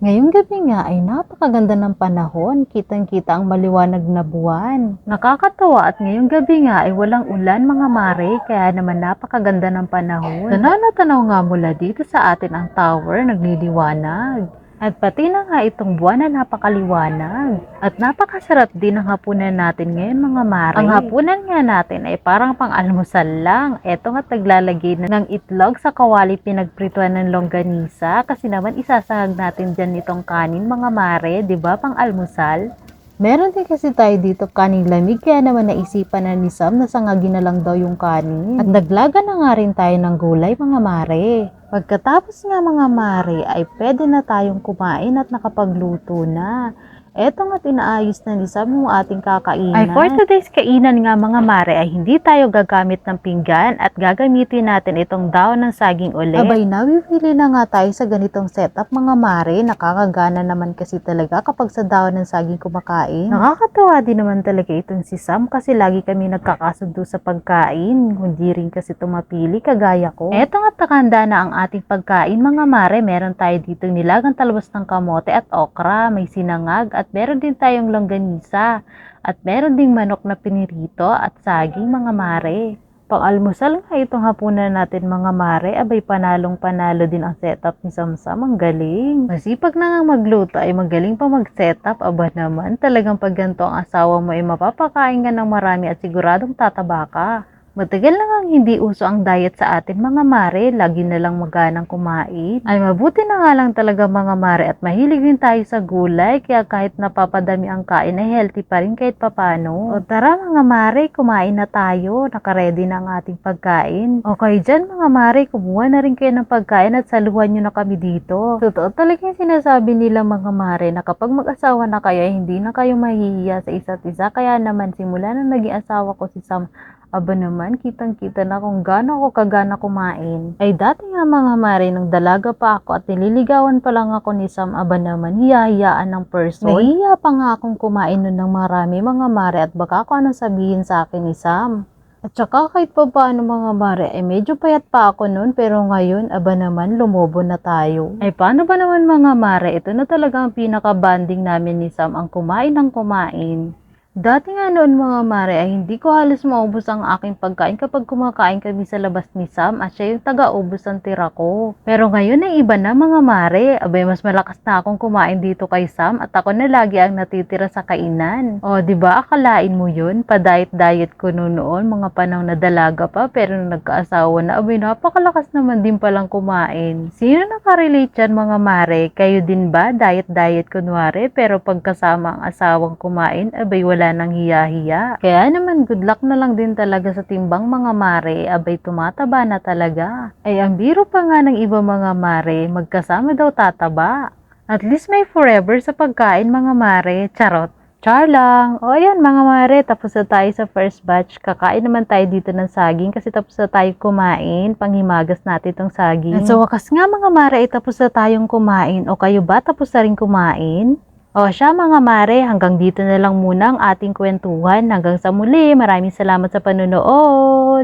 Ngayong gabi nga ay napakaganda ng panahon, kitang-kita ang maliwanag na buwan. Nakakatawa at ngayong gabi nga ay walang ulan mga mare, kaya naman napakaganda ng panahon. Nananatanaw nga mula dito sa atin ang tower, nagliliwanag. At pati na nga itong buwan na napakaliwanag. At napakasarap din ang hapunan natin ngayon mga mare. Ang hapunan nga natin ay parang pang-almusal lang. Eto nga't naglalagay ng itlog sa kawali pinagprituan ng longganisa. Kasi naman isasahag natin dyan itong kanin mga mare, di ba pang-almusal? Meron din kasi tayo dito kaning lamig, kaya naman naisipan na ni Sam na sangagin na lang daw yung kanin. At naglaga na nga rin tayo ng gulay mga mare. Pagkatapos nga mga mare ay pwede na tayong kumain at nakapagluto na. Eto nga't inaayos na ni Sam yung ating kakainan. Ay for today's kainan nga mga mare ay hindi tayo gagamit ng pinggan at gagamitin natin itong daon ng saging ulit. Abay nawibili na nga tayo sa ganitong setup mga mare. Nakakagana naman kasi talaga kapag sa daon ng saging kumakain. Nakakatawa din naman talaga itong si Sam kasi lagi kami nagkakasundo sa pagkain. Hindi rin kasi tumapili kagaya ko. Eto nga't nakahanda na ang ating pagkain mga mare. Meron tayo dito nilagang talbos ng kamote at okra. May sinangag at meron din tayong longganisa at meron ding manok na pinirito at saging mga mare. Pang-almusal nga itong hapunan natin mga mare, abay panalong panalo din ang setup ni Samsam, ang galing. Masipag na nga magluto ay magaling pa mag-setup, aba naman talagang pag ganito ang asawa mo ay mapapakain ka ng marami at siguradong tataba ka. Matagal na ngang hindi uso ang diet sa atin mga mare, lagi na lang maganang kumain. Ay mabuti na nga lang talaga mga mare at mahilig din tayo sa gulay, kaya kahit napapadami ang kain ay healthy pa rin kahit papano. O tara mga mare, kumain na tayo, nakaredy na ang ating pagkain. Okay dyan mga mare, kumuha na rin kayo ng pagkain at saluhan nyo na kami dito. Totoo talaga yung sinasabi nila mga mare na kapag mag-asawa na kayo ay hindi na kayo mahihiya sa isa't isa, kaya naman simula na naging asawa ko si Sam, aba naman, kitang-kita na kung gaano ako kagana kumain. Ay dati nga mga mare, nung dalaga pa ako at nililigawan pa lang ako ni Sam, aba naman, hiyahiyaan ng person. Nahihiya pa nga akong kumain nun ng marami mga mare at baka ako anong sabihin sa akin ni Sam. At saka kahit pa paano mga mare, ay medyo payat pa ako noon, pero ngayon, aba naman, lumobo na tayo. Ay paano ba naman mga mare, ito na talaga ang pinaka-banding namin ni Sam, ang kumain ng kumain. Dati nga noon mga mare ay hindi ko halos maubos ang aking pagkain kapag kumakain kami sa labas ni Sam at siya yung taga-ubos ng tira ko. Pero ngayon ay iba na mga mare, abay mas malakas na akong kumain dito kay Sam at ako na lagi ang natitira sa kainan. O di ba akalain mo yun, pa-diet-diet ko noon mga panahon na dalaga pa, pero nung nagkaasawa na abay napakalakas naman din palang kumain. Sino nakarelate yan mga mare? Kayo din ba diet-diet kunwari pero pagkasama ang asawang kumain abay wala ng hiya-hiya. Kaya naman good luck na lang din talaga sa timbang mga mare, abay tumataba na talaga. Ay ang biro pa nga ng iba mga mare, magkasama daw tataba. At least may forever sa pagkain mga mare, charot. Char lang. O ayan mga mare, tapos na tayo sa first batch. Kakain naman tayo dito ng saging kasi tapos na tayo kumain. Panghimagas natin itong saging. At sa wakas nga mga mare, tapos na tayong kumain. O kayo ba tapos na rin kumain? O siya mga mare, hanggang dito na lang muna ang ating kwentuhan. Hanggang sa muli, maraming salamat sa panonood.